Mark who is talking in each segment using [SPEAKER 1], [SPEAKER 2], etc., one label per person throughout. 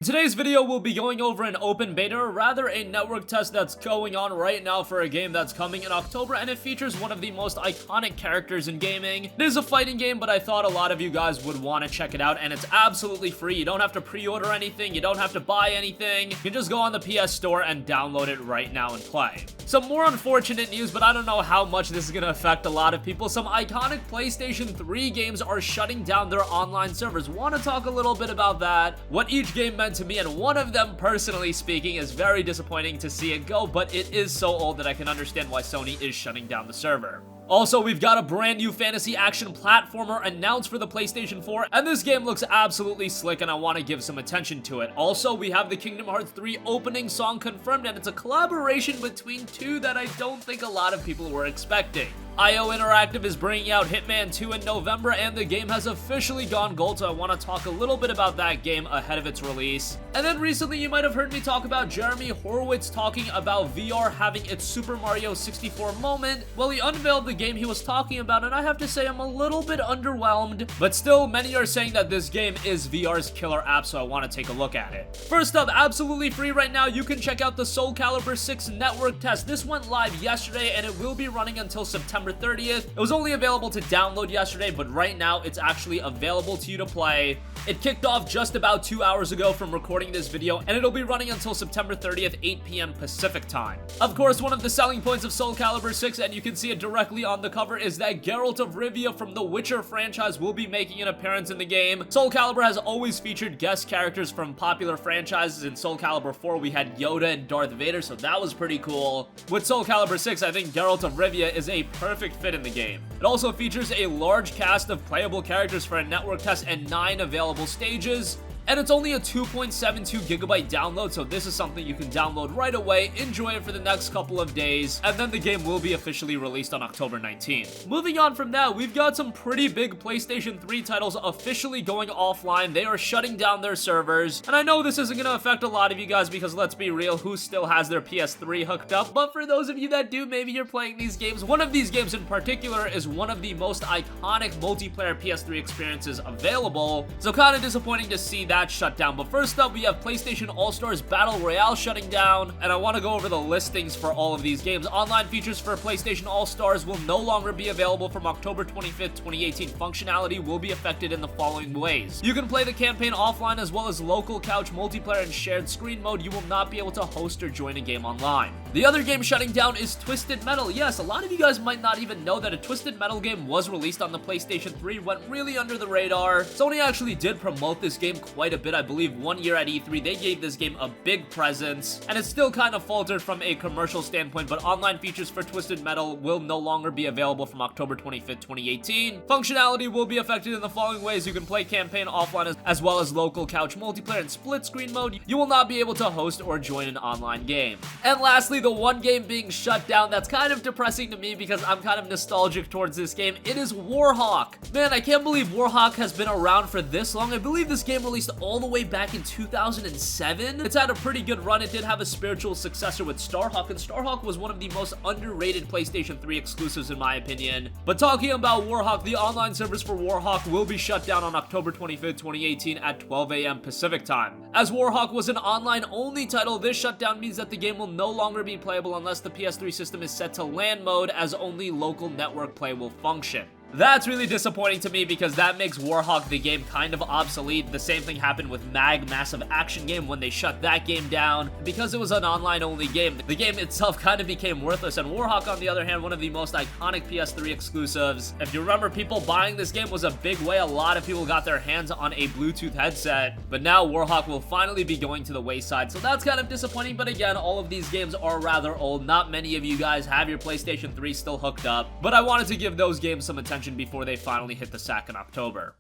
[SPEAKER 1] Today's video will be going over an open beta, or rather a network test that's going on right now for a game that's coming in October, and it features one of the most iconic characters in gaming. It is a fighting game, but I thought a lot of you guys would want to check it out, and it's absolutely free. You don't have to pre-order anything, you don't have to buy anything. You can just go on the PS Store and download it right now and play. Some more unfortunate news, but I don't know how much this is going to affect a lot of people. Some iconic PlayStation 3 games are shutting down their online servers. Want to talk a little bit about that, what each game meant to me, and one of them, personally speaking, is very disappointing to see it go, but it is so old that I can understand why Sony is shutting down the server. Also, we've got a brand new fantasy action platformer announced for the PlayStation 4, and this game looks absolutely slick, and I want to give some attention to it. Also, we have the Kingdom Hearts 3 opening song confirmed, and it's a collaboration between two that I don't think a lot of people were expecting. IO Interactive is bringing out Hitman 2 in November, and the game has officially gone gold, so I want to talk a little bit about that game ahead of its release. And then recently, you might have heard me talk about Jeremy Horwitz talking about VR having its Super Mario 64 moment. Well, he unveiled the game he was talking about, and I have to say I'm a little bit underwhelmed, but still, many are saying that this game is VR's killer app, so I want to take a look at it. First up, absolutely free right now, you can check out the SoulCalibur 6 network test. This went live yesterday, and it will be running until September 30th. It was only available to download yesterday, but right now it's actually available to you to play. It kicked off just about 2 hours ago from recording this video, and it'll be running until September 30th, 8 p.m. Pacific time. Of course, one of the selling points of SoulCalibur 6, and you can see it directly on the cover, is that Geralt of Rivia from the Witcher franchise will be making an appearance in the game. SoulCalibur has always featured guest characters from popular franchises. In SoulCalibur 4, we had Yoda and Darth Vader, so that was pretty cool. With SoulCalibur 6, I think Geralt of Rivia is a perfect fit in the game. It also features a large cast of playable characters for a network test and 9 available stages. And it's only a 2.72 gigabyte download, so this is something you can download right away, enjoy it for the next couple of days, and then the game will be officially released on October 19th. Moving on from that, we've got some pretty big PlayStation 3 titles officially going offline. They are shutting down their servers, and I know this isn't going to affect a lot of you guys because, let's be real, who still has their PS3 hooked up? But for those of you that do, maybe you're playing these games. One of these games in particular is one of the most iconic multiplayer PS3 experiences available, so kind of disappointing to see that shut down. But first up, we have PlayStation All-Stars Battle Royale shutting down, and I want to go over the listings for all of these games. Online features for PlayStation All-Stars will no longer be available from October 25th, 2018. Functionality will be affected in the following ways. You can play the campaign offline as well as local couch multiplayer and shared screen mode. You will not be able to host or join a game online. The other game shutting down is Twisted Metal. Yes, a lot of you guys might not even know that a Twisted Metal game was released on the PlayStation 3, went really under the radar. Sony actually did promote this game quite a bit. I believe 1 year at E3, they gave this game a big presence, and it still kind of faltered from a commercial standpoint, but online features for Twisted Metal will no longer be available from October 25th, 2018. Functionality will be affected in the following ways. You can play campaign offline as well as local couch multiplayer and split screen mode. You will not be able to host or join an online game. And lastly, the one game being shut down that's kind of depressing to me because I'm kind of nostalgic towards this game, it is Warhawk. Man, I can't believe Warhawk has been around for this long. I believe this game released all the way back in 2007. It's had a pretty good run. It did have a spiritual successor with Starhawk, and Starhawk was one of the most underrated PlayStation 3 exclusives in my opinion. But talking about Warhawk, the online servers for Warhawk will be shut down on October 25th, 2018 at 12 a.m. Pacific time. As Warhawk was an online-only title, this shutdown means that the game will no longer be playable unless the PS3 system is set to LAN mode, as only local network play will function. That's really disappointing to me because that makes Warhawk the game kind of obsolete. The same thing happened with MAG Massive Action Game when they shut that game down. Because it was an online-only game, the game itself kind of became worthless, and Warhawk, on the other hand, one of the most iconic PS3 exclusives. If you remember, people buying this game was a big way a lot of people got their hands on a Bluetooth headset, but now Warhawk will finally be going to the wayside, so that's kind of disappointing. But again, all of these games are rather old. Not many of you guys have your PlayStation 3 still hooked up, but I wanted to give those games some attention before they finally hit the sack in October.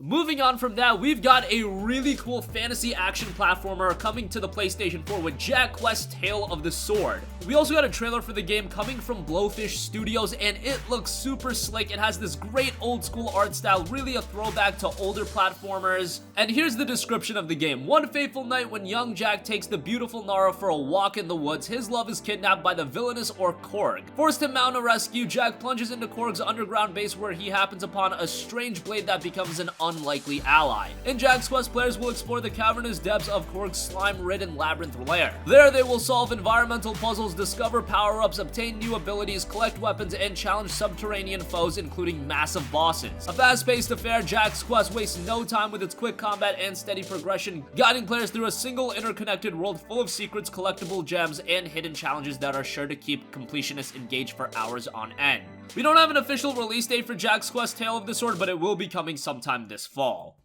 [SPEAKER 1] Moving on from that, we've got a really cool fantasy action platformer coming to the PlayStation 4 with Jackquest Tale of the Sword. We also got a trailer for the game coming from Blowfish Studios, and it looks super slick. It has this great old school art style, really a throwback to older platformers. And here's the description of the game. One fateful night when young Jack takes the beautiful Nara for a walk in the woods, his love is kidnapped by the villainous Orc Korg. Forced to mount a rescue, Jack plunges into Korg's underground base where he happens upon a strange blade that becomes an unlikely ally. In Jack's quest, players will explore the cavernous depths of Korg's slime-ridden labyrinth lair. There they will solve environmental puzzles, discover power-ups, obtain new abilities, collect weapons, and challenge subterranean foes, including massive bosses. A fast-paced affair, Jack's quest wastes no time with its quick combat and steady progression, guiding players through a single interconnected world full of secrets, collectible gems, and hidden challenges that are sure to keep completionists engaged for hours on end. We don't have an official release date for Jack's Quest Tale of the Sword, but it will be coming sometime this fall.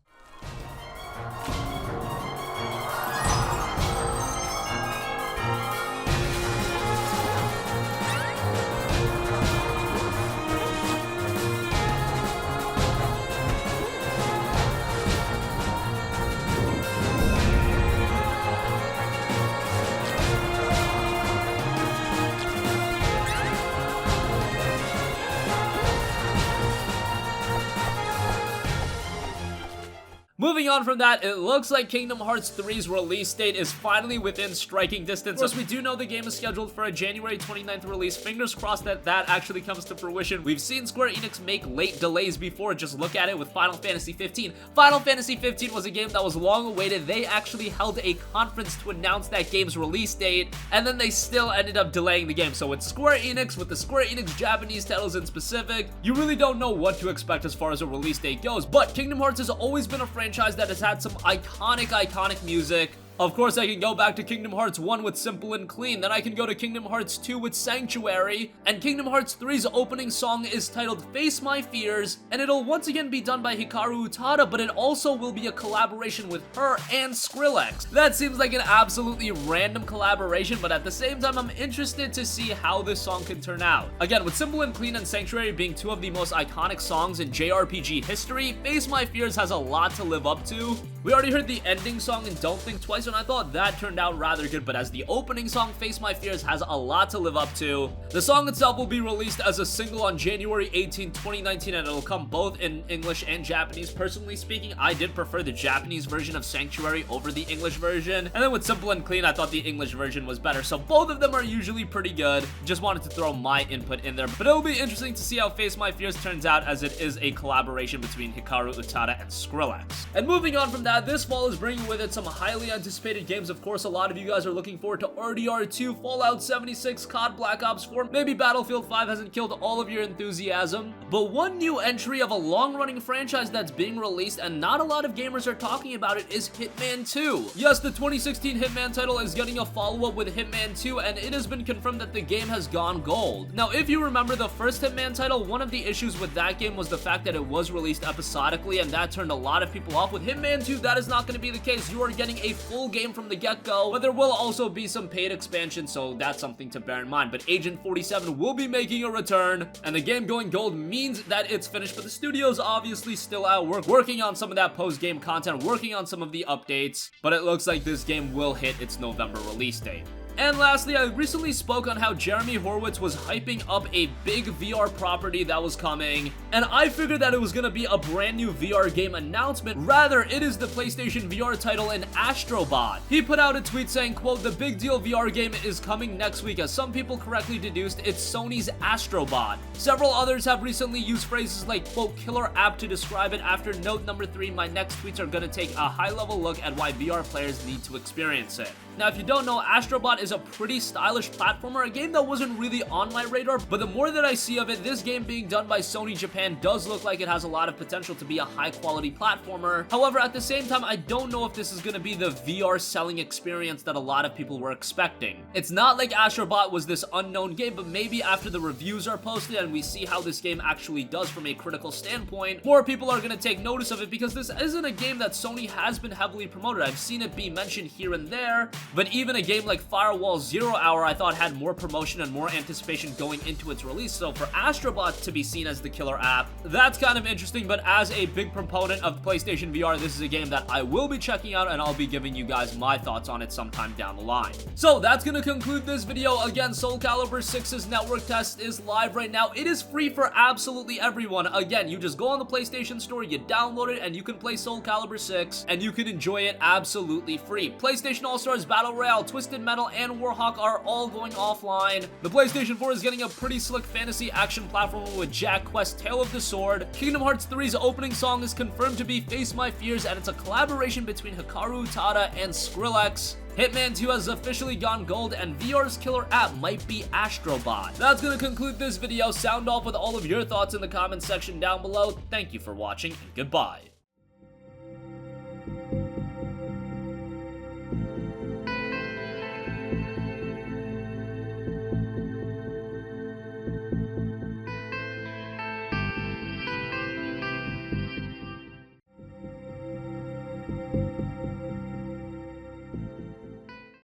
[SPEAKER 1] Moving on from that, it looks like Kingdom Hearts 3's release date is finally within striking distance. Of course, we do know the game is scheduled for a January 29th release. Fingers crossed that that actually comes to fruition. We've seen Square Enix make late delays before. Just look at it with Final Fantasy 15. Final Fantasy 15 was a game that was long awaited. They actually held a conference to announce that game's release date, and then they still ended up delaying the game. So with Square Enix, with the Square Enix Japanese titles in specific, you really don't know what to expect as far as a release date goes. But Kingdom Hearts has always been a franchise that has had some iconic music. Of course, I can go back to Kingdom Hearts 1 with Simple and Clean, then I can go to Kingdom Hearts 2 with Sanctuary, and Kingdom Hearts 3's opening song is titled Face My Fears, and it'll once again be done by Hikaru Utada, but it also will be a collaboration with her and Skrillex. That seems like an absolutely random collaboration, but at the same time, I'm interested to see how this song can turn out. Again, with Simple and Clean and Sanctuary being two of the most iconic songs in JRPG history, Face My Fears has a lot to live up to. We already heard the ending song in Don't Think Twice, and I thought that turned out rather good, but as the opening song, Face My Fears has a lot to live up to. The song itself will be released as a single on January 18, 2019, and it'll come both in English and Japanese. Personally speaking, I did prefer the Japanese version of Sanctuary over the English version, and then with Simple and Clean, I thought the English version was better, so both of them are usually pretty good. Just wanted to throw my input in there, but it'll be interesting to see how Face My Fears turns out, as it is a collaboration between Hikaru Utada and Skrillex. And moving on from that, this fall is bringing with it some highly anticipated games. Of course, a lot of you guys are looking forward to RDR 2, Fallout 76, COD Black Ops 4. Maybe Battlefield 5 hasn't killed all of your enthusiasm, but one new entry of a long-running franchise that's being released and not a lot of gamers are talking about it is Hitman 2. Yes, the 2016 Hitman title is getting a follow-up with Hitman 2, and it has been confirmed that the game has gone gold. Now, if you remember the first Hitman title, one of the issues with that game was the fact that it was released episodically, and that turned a lot of people off. With Hitman 2, that is not going to be the case. You are getting a full game from the get-go, but there will also be some paid expansion, so that's something to bear in mind. But Agent 47 will be making a return, and the game going gold means that it's finished, but the studio's obviously still at work, working on some of that post-game content, working on some of the updates, but it looks like this game will hit its November release date. And lastly, I recently spoke on how Jeremy Horwitz was hyping up a big VR property that was coming, and I figured that it was gonna be a brand new VR game announcement. Rather, it is the PlayStation VR title in Astrobot. He put out a tweet saying, quote, "The big deal VR game is coming next week. As some people correctly deduced, it's Sony's Astrobot." Several others have recently used phrases like, quote, "killer app" to describe it. After note number 3, my next tweets are gonna take a high-level look at why VR players need to experience it. Now, if you don't know, Astrobot is a pretty stylish platformer, a game that wasn't really on my radar, but the more that I see of it, this game being done by Sony Japan does look like it has a lot of potential to be a high-quality platformer. However, at the same time, I don't know if this is going to be the VR selling experience that a lot of people were expecting. It's not like Astrobot was this unknown game, but maybe after the reviews are posted and we see how this game actually does from a critical standpoint, more people are going to take notice of it, because this isn't a game that Sony has been heavily promoted. I've seen it be mentioned here and there, But even a game like Firewall Zero Hour I thought had more promotion and more anticipation going into its release, so for Astrobot to be seen as the killer app, that's kind of interesting. But as a big proponent of PlayStation VR, this is a game that I will be checking out, and I'll be giving you guys my thoughts on it sometime down the line. So that's gonna conclude this video. Again, SoulCalibur 6's network test is live right now. It is free for absolutely everyone. Again, you just go on the PlayStation Store, you download it, and you can play SoulCalibur 6, and you can enjoy it absolutely free. PlayStation All-Stars Battle Royale, Twisted Metal, and Warhawk are all going offline. The PlayStation 4 is getting a pretty slick fantasy action platformer with Jackquest Tale of the Sword. Kingdom Hearts 3's opening song is confirmed to be Face My Fears, and it's a collaboration between Hikaru Utada and Skrillex. Hitman 2 has officially gone gold, and VR's killer app might be Astrobot. That's gonna conclude this video. Sound off with all of your thoughts in the comments section down below. Thank you for watching, and goodbye.